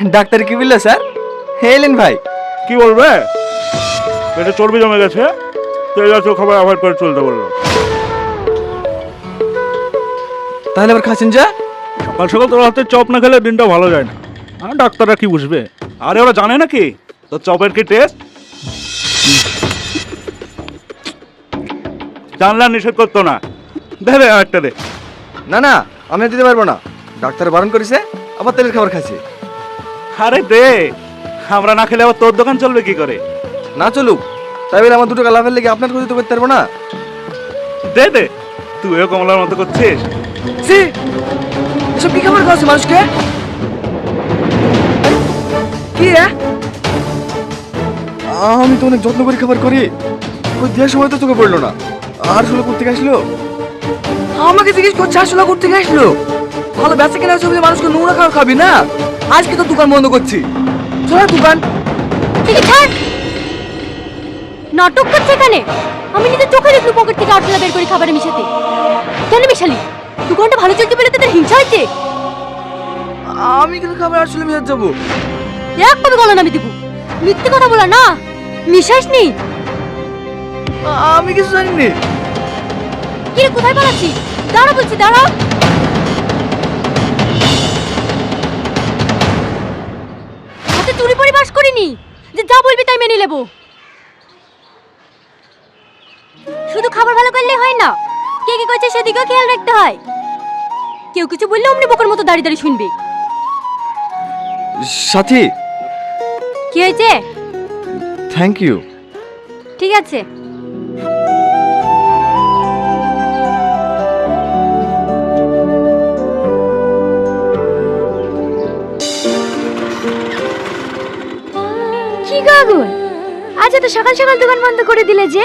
Doctor কি বললো sir? এলেন ভাই। কি বলবে? পেটে চর্বি জমে গেছে, তেল জাতীয় খাবার অ্যাভয়েড করে চলতে বললো। তাহলে আবার খাচ্ছেন যা? সকাল সকাল তোর হাতে চপ না খেলে দিনটা ভালো যায় না। আর ডাক্তাররা কি বুঝবে? আরে ওরা জানে নাকি তোর চপের কি টেস্ট? জানলা নিষেধ করতো না। দে একটা দে। না না, আমি দিতে পারবো না, ডাক্তার বারণ করেছে, আবার তেলের খাবার খাচ্ছি। আরে দে, আমরা না খেলে আবার তোর দোকান চলবে কি করে? না চলুক, তাই বলে আমার দুটো লাভের লেগে আপনার ক্ষতি তো করতে পারবো না। দে দে, তুইও কমলার মতো করছিস। এসব কি খাবার খাওয়াচ্ছে মানুষকে? কি আমি তো অনেক যত্ন করে খাবার করি, ওই দেওয়ার সময় তো চোখে পড়লো না। আর ষোলো করতে আসলো, আমাকে জিজ্ঞেস করছে আসলে করতে আসলো। ভালো বেচা কেনা ছবি মানুষকে নোংরা খাওয়া খাবি না? আজকে তো দোকান বন্ধ করছি। চল দোকান থেকে ছাড়। নাটক করছে এখানে। আমি নিজের চোখে দেখলু পকেট থেকে আটলা বের করে খাবারে মিশাতে। কেন মিশালি? দোকানটা ভালো চলতে পেলে তোদের হিংসা হচ্ছে? আমি কিন্তু খাবার আসলে মিশাতে যাবো? একভাবে গলা নামি দিব। মিথ্যে কথা বলা না, মিশাস নি। আমি কিছু জানি না। কি রে, কোথায় পালাচ্ছি? দাঁড়া বলছি, দাঁড়া। হাতে চুরি পরি বাস করিনি যে যা বলবি তাই মেনে নেব। শুধু খাবার ভালো করলেই হয় না, কে কি করছে সেদিকেও খেয়াল রাখতে হয়। কেউ কিছু বললে অমনি বোকার মতো দাঁড়িয়ে দাঁড়িয়ে শুনবে। সাথী, কি হয়েছে? Thank you. ঠিক আছে। কি গাগুন, আজ এত সকাল সকাল দোকান বন্ধ করে দিলে যে?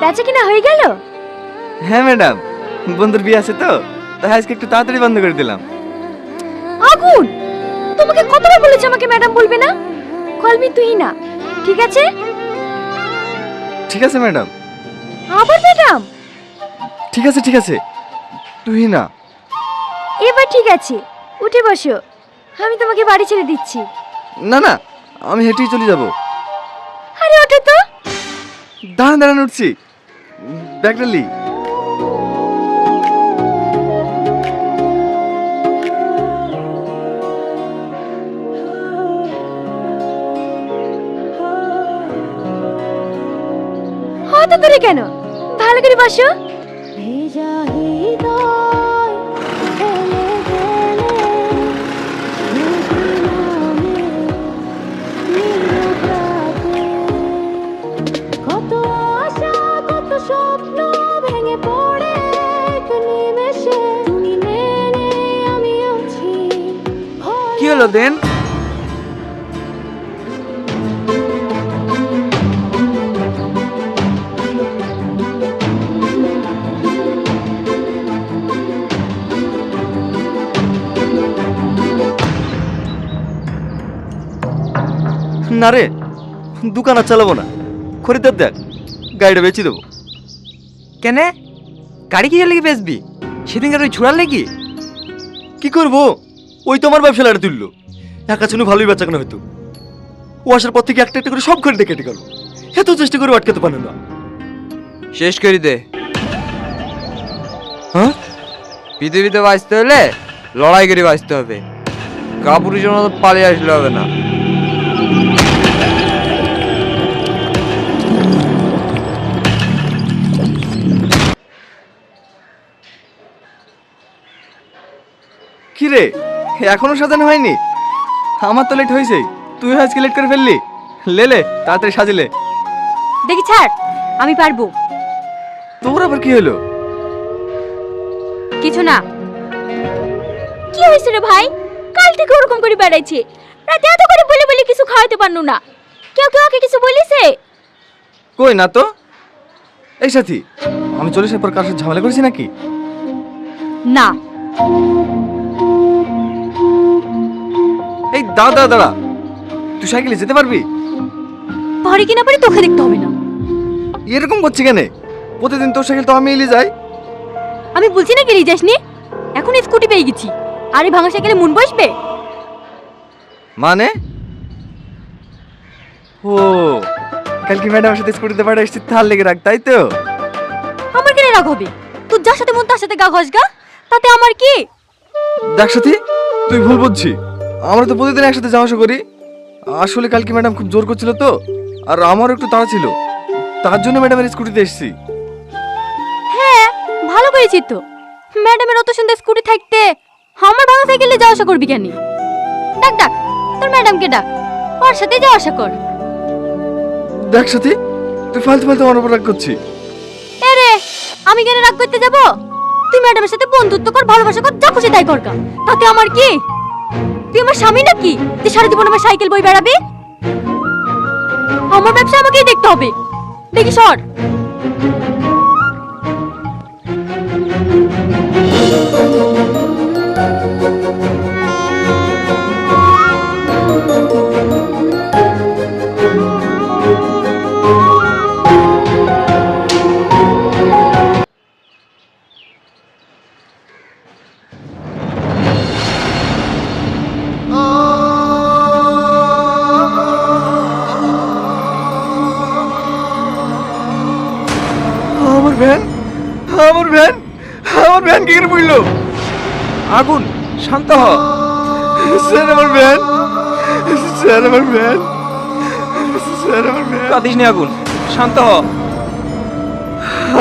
বেচা কিনা হয়ে গেল? হ্যাঁ ম্যাডাম, বন্ধুর বিয়ে আছে তো, তাই আজকে একটু তাড়াতাড়ি বন্ধ করে দিলাম। আগুন, তোমাকে কতবার বলেছি আমাকে ম্যাডাম বলবে না? কল মি তুই না, ঠিক আছে? ঠিক আছে ম্যাডাম। আবার ম্যাডাম? ঠিক আছে ঠিক আছে, তুই না। এবার ঠিক আছে, উঠে বসো, আমি তোমাকে বাড়ি ছেড়ে দিচ্ছি। না না, আমি হেঁটেই চলে যাব। আরে ওঠো তো। দাঁড়ান দাঁড়ান, উঠছি, ব্যাগটা লি। অত দূরে কেন? ভালো করে বসো। কি হলো দেন? না রে, দোকান আর চালাবো না, খরিদ্দার দেখ, গাড়িটা বেচে দেবো। কেন? গাড়ি কি লেগে বেচবি? সেদিনকার ওই ছোড়ার লেগে কি করবো? ওই তো আমার ব্যবসা লাড়ে তুললো, একা ছিল ভালোই বেচা কেনা হয়তো। ও আসার পর থেকে একটা একটা করে সব খরিদে কেটে গেল, এত চেষ্টা করে আটকাতে পারে না। শেষ করে দে। হ্যাঁ, পৃথিবীতে বাঁচতে হলে লড়াই করে বাঁচতে হবে, কাপুরুষের মতো পালিয়ে আসলে হবে না। কি রে, এখনো সাজানো হয়নি? আমার তো লেট হয়েছে, তুই আজকে লেট করে ফেললি। লে তাড়াতাড়ি সাজিলে। দেখি ছাড়, আমি পারবো। তোর আবার কি হলো? কিছু না। কি হয়েছে রে ভাই? কাল থেকে ওরকম করে বেড়াইছে, রাতে এত করে বলে বলে কিছু খাওয়াতে পারনু না। কেউ কেউ ওকে কিছু বলিছে? কই না তো। এই সাথী, আমি চলে আসার পর কার সাথে ঝামেলা করেছি নাকি? না। এই দাঁড়া দাঁড়া দাঁড়া, তুই সাইকেলে যেতে পারবি? পারি কিনা পারি তোকে দেখতে হবে না। এরকম করছি কেন? প্রতিদিন তোর সাইকেল তো আমি এলে যাই। আমি বলছি না গেলি যাসনি, এখন স্কুটি পেয়ে গেছি, আর এই ভাঙা সাইকেলে মন বসবে? মানে? ও, কালকে ম্যাডামের সাথে স্কুটিতে পাঠা এসেছি, তার লেগে রাখ, তাই তো? আমার কেন রাগ হবে? তোর যার সাথে মন তার সাথে গা ঘষ গা, তাতে আমার কি? দেখ সাথী, তুই ভুল বুঝছি। আমরা তো প্রতিদিন একসাথে যাওয়া আসা করি। আসলে কালকে ম্যাডাম খুব জোর করছিল তো, আর আমারও একটু তাড়া ছিল, তার জন্য ম্যাডামের স্কুটিতে এসেছি। হ্যাঁ, ভালো করেছিস তো। ম্যাডামের অত সুন্দর স্কুটি থাকতে আমার ভাঙা সাইকেলে যাওয়া আসা করবি কেন? ডাক ডাক, তোর ম্যাডামকে ডাক, ওর সাথে যাওয়া আসা কর। দেখ সাথী, তুই ফালতু ফালতু আমার উপর রাগ করছিস। এ রে, আমি কেন রাগ করতে যাব? তুই ম্যাডামের সাথে বন্ধুত্ব কর, ভালোবাসা কর, যা খুশি তাই কর গা। তাতে আমার কি? তুই আমার স্বামী নাকি তুই সারা জীবন আমার সাইকেল বই বেড়াবি? আমার ব্যবসা আমাকেই দেখতে হবে। দেখি সর। আমার ভ্যান, আমার ভ্যান, আমার ভ্যান কি করে পড়লো? আগুন, শান্ত হ। স্যার আমার ভ্যান, স্যার আমার ভ্যান, স্যার আমার ভ্যান। কাঁদিস নি আগুন, শান্ত হ।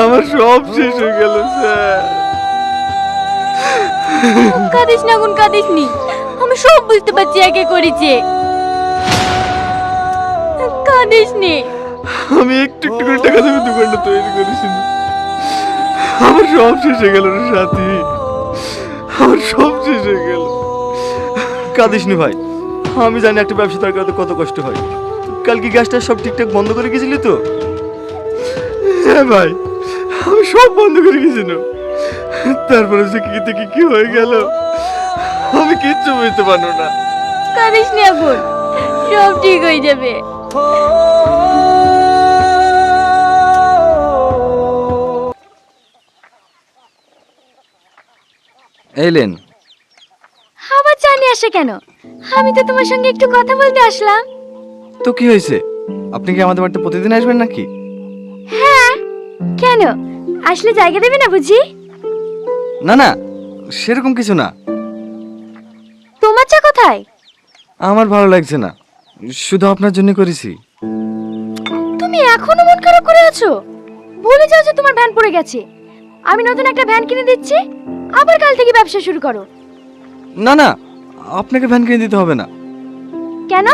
আমার সব শেষ হয়ে গেল স্যার। কাঁদিস না গুন, কাঁদিস নি, আমি সব বুঝতে পারছি একে করেছে। কাঁদিস নি। আমি একটু একটু করে টাকা দেবে দোকানটা তৈরি করেছি, আমার সব শেষ হয়ে গেল রে সাথী, আমার সব শেষ হয়ে গেল। কাঁদিস নি ভাই, আমি জানি একটা ব্যবসা তার করতে কত কষ্ট হয়। কালকে গ্যাসটা সব ঠিকঠাক বন্ধ করে গেছিলি তো? হ্যাঁ ভাই, আমি সব বন্ধ করে গেছিলাম। তারপরে যে কি থেকে কি হয়ে গেল আমি কিচ্ছু বুঝতে পারলো না। কাঁদিস নি আগুন, সব ঠিক হয়ে যাবে। এলেন? আবার জানি আসে কেন? আমি তো তোমার সঙ্গে একটু কথা বলতে আসলাম। তো কি হয়েছে? আপনি কি আমাদের বাড়িতে প্রতিদিন আসবেন নাকি? হ্যাঁ, কেন? আসলে জায়গা দেবে না বুঝি? না না, সেরকম কিছু না। তোমার চা কোথায়? আমার ভালো লাগছে না, শুধু আপনার জন্য করেছি। তুমি এখনো মন খারাপ করে আছো? ভুলে যাও যে তোমার ভ্যান পড়ে গেছে। আমি নতুন একটা ভ্যান কিনে দিচ্ছি, আবার কাল থেকে ব্যবসা শুরু করো। না না, আপনাকে ভ্যান কিনে দিতে হবে না। কেন?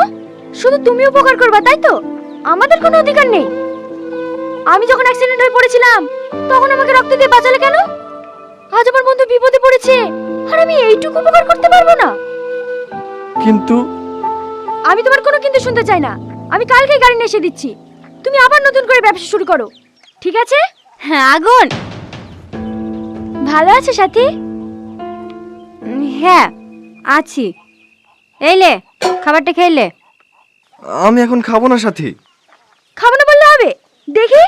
শুধু তুমি উপকার করবা তাই তো? আমাদের কোনো অধিকার নেই? আমি যখন অ্যাক্সিডেন্ট হয়ে পড়েছিলাম তখন আমাকে রক্ত দিয়ে বাঁচালে কেন? আজ আমার বন্ধু বিপদে পড়েছে আর আমি এইটুকু উপকার করতে পারবো না? কিন্তু আমি তোমার কোনো কিন্তু শুনতে চাই না। আমি কালকেই গাড়ি নিয়ে এসে দিচ্ছি, তুমি আবার নতুন করে ব্যবসা শুরু করো, ঠিক আছে? হ্যাঁ আগুন, ভালো আছো সাথী? হ্যাঁ আছি। এইলে খাবারটা খেলে। আমি এখন খাবো না সাথী। খাবো না বললে হবে? দেখি।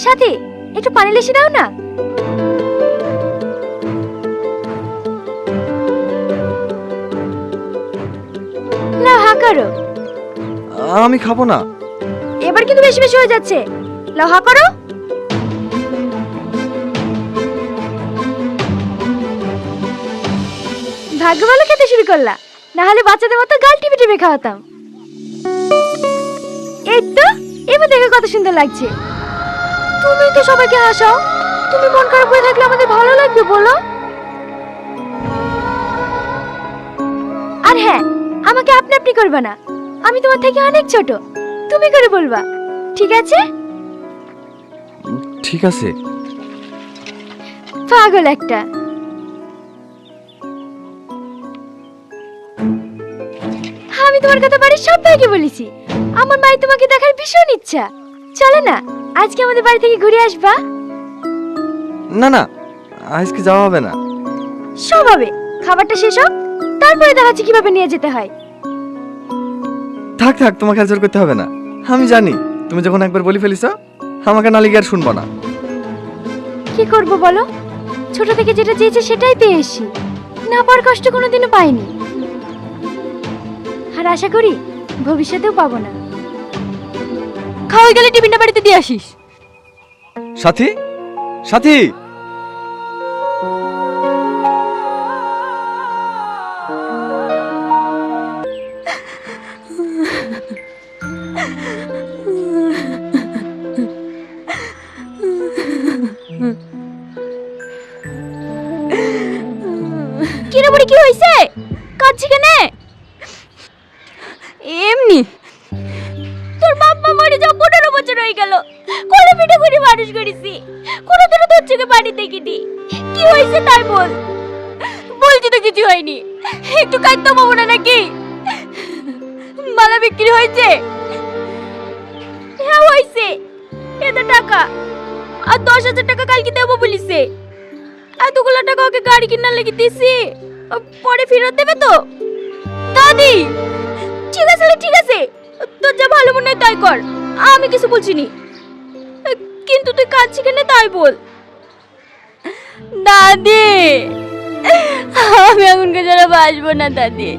সাথী, একটু পানি লেসে দাও না। না হা করো। আমি খাবো না। এবার কিন্তু বেশি বেশি হয়ে যাচ্ছে। লহা করো। ভাগ্য ভালো খেতে শুরু করলা, না হলে বাচ্চাদের মতো গাল টিপে টিপে খাওয়াতাম। এই তো, এবার দেখে কত সুন্দর লাগছে। তুমি তো সবাইকে হাসাও, তুমি মন খারাপ হয়ে থাকলে আমাদের ভালো লাগবে বলো? আর হ্যাঁ, আমাকে আপনি আপনি করবে না, আমি তোমার থেকে অনেক ছোট, তুমি করে বলবা, ঠিক আছে? ঠিক আছে। পাগল একটা। আমি তোমার কথা বাড়ির সবাইকে বলেছি, আমার মায়ের তোমাকে দেখার ভীষণ ইচ্ছা। চলো না, আজকে আমাদের বাড়ি থেকে ঘুরে আসবা। না না, আজকে যাওয়া হবে না। সব হবে, খাবারটা শেষ হোক, তারপরে দেখাচ্ছি কিভাবে নিয়ে যেতে হয়। থাক থাক, তোমাকে আর জোর করতে হবে না। আমি জানি তুমি যখন একবার বলি ফেলিস আমাকে না লিগে আর শুনবো না। কি করব বলো, ছোট থেকে যেটা চেয়েছে সেটাই পেয়ে এসেছি, না পাওয়ার কষ্ট কোনোদিনও পাইনি, আর আশা করি ভবিষ্যতেও পাবো না। খাওয়াই গেলে টিফিনটা বাড়িতে দিয়ে আসিস। সাথী, সাথী, কি রে বুড়ি, কি হইছে? কাঁদছি কেন? এমনি। তোর বাবা মরে যাও 15 বছর হয়ে গেল, কোলে পিঠে করে মানুষ করেছি, কোনোদিনও তোর চোখে পানি দেখিনি। কি হয়েছে তাই বল। বলছি তো কিছু হয়নি, একটু কাঁদতে পাবো না নাকি? মালা বিক্রি হয়েছে? হ্যাঁ হয়েছে, এত টাকা, আর 10,000 টাকা কালকে দেবো বলিছে। এতগুলো টাকা ওকে গাড়ি কিনার লেগে দিছি, পরে ফেরত দেবে তো? দাদি ঠিক আছে রে, ঠিক আছে, তোর যা ভালো মনে হয় তাই কর, আমি কিছু বলছি নি। কিন্তু তুই কাঁদছি কেন তাই বল। দাদি আমি আগুনকে যারা বাসবো না দাদি,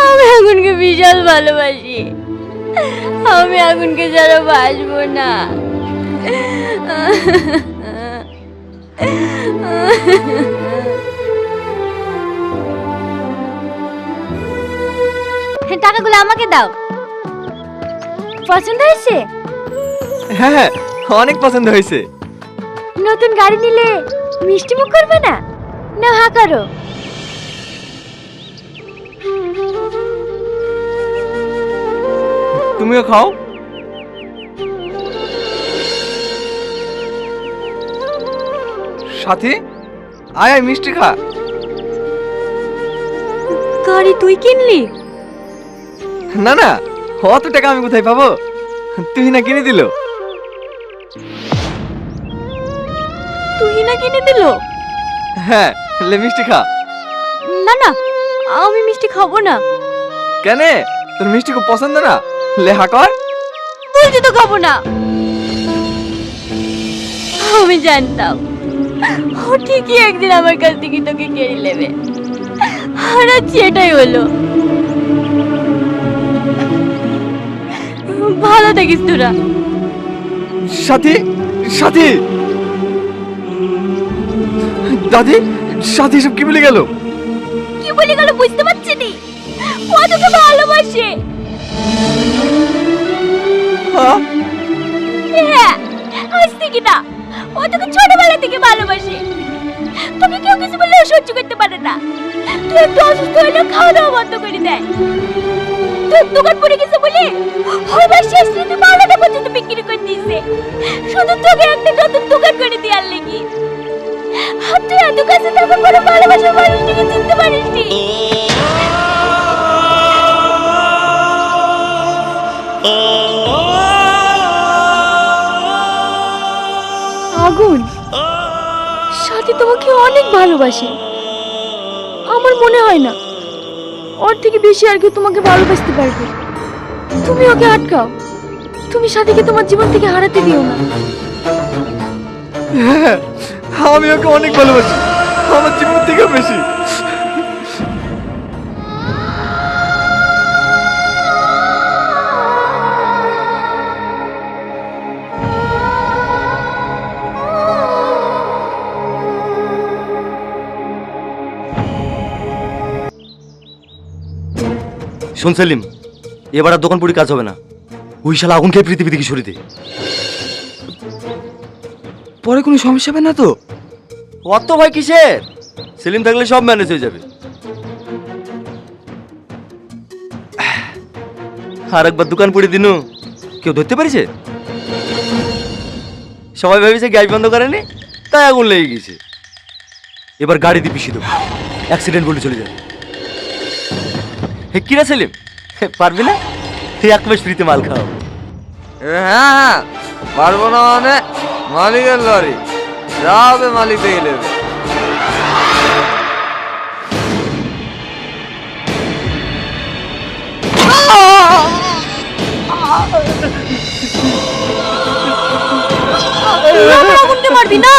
আমি আগুনকে বিশাল ভালোবাসি, আমি আগুনকে যারা বাসবো না। টাকাগুলো আমাকে দাও। পছন্দ হয়েছে? হ্যাঁ হ্যাঁ, অনেক পছন্দ হয়েছে। নতুন গাড়ি নিলে মিষ্টি মুখ করবে না? না হা করো। তুমিও খাও। সাথী, আয় আয় মিষ্টি খা। গাড়ি তুই কিনলি? না না, অত টাকা আমি কোথায় পাবো, তুই না কিনে দিল। তুই না কিনে দিল? হ্যাঁ, লে মিষ্টি খা। না না, আমি মিষ্টি খাবো না। কেন, তোর মিষ্টি খুব পছন্দ না? লে হা কর। বলছি তো খাবো না। আমি জানতাম ও ঠিকই একদিন আমার কাছ থেকে তোকে কেড়ে নেবে, আর আজ এটাই হলো। ভালো থাকিস তোরা। সাথী, সাথী, দাদি, সাথী সব কি বলে গেল? কি বলে গেল বুঝতে পারছি নি, ও তোকে ভালোবাসে। হ্যাঁ, হ্যাঁ, আজ থেকে না, ও তোকে ছোটবেলা থেকে ভালোবাসে। তোকে কেউ কিছু বললে ও সহ্য করতে পারে না। তুই একটু অসুস্থ হলে খাওয়া দাওয়া বন্ধ করে দেয়। তুই দোকান পড়ে গেছে বলে ওই মাস শেষ তুই 12টা পর্যন্ত বিক্রি করে দিয়েছে, শুধু তোকে একটা নতুন দোকান করে দেওয়ার লেগে। আর তুই এত কাছে থাকা করে ভালোবাসার মানুষটাকে চিনতে পারিস নি। আগুন, সাথী তোমাকে অনেক ভালোবাসে। আমার মনে হয় না ওর থেকে বেশি আর কেউ তোমাকে ভালোবাসতে পারবে। তুমি ওকে আটকাও, তুমি সাথীকে তোমার জীবন থেকে হারাতে দিও না। হ্যাঁ, আমি ওকে অনেক ভালোবাসি, আমার জীবন থেকে বেশি। শোন সেলিম, এবার আর দোকান পুরি কাজ হবে না। ওই শালা আগুন খেয়ে পৃথিবী থেকে সরিয়ে দে। পরে কোনো সমস্যা হবে না তো? অত ভয় কিসের? সেলিম থাকলে সব ম্যানেজ হয়ে যাবে। আর একবার দোকান পুড়ে দিনু, কেউ ধরতে পারিছে? সবাই ভেবেছে গ্যাস বন্ধ করেনি, তাই আগুন লেগে গেছে। এবার গাড়ি দিয়ে পিছিয়ে দেবো, অ্যাক্সিডেন্ট বলে চলে যাবে। কিরা সেলিম, পারবি না? এক মাস ফ্রিতে মাল খাও। হ্যাঁ হ্যাঁ, পারবো না মানে মালিকের লরি, যা হবে মালিক দেখে নেবে। তুই আমার আগুনকে মারবি না।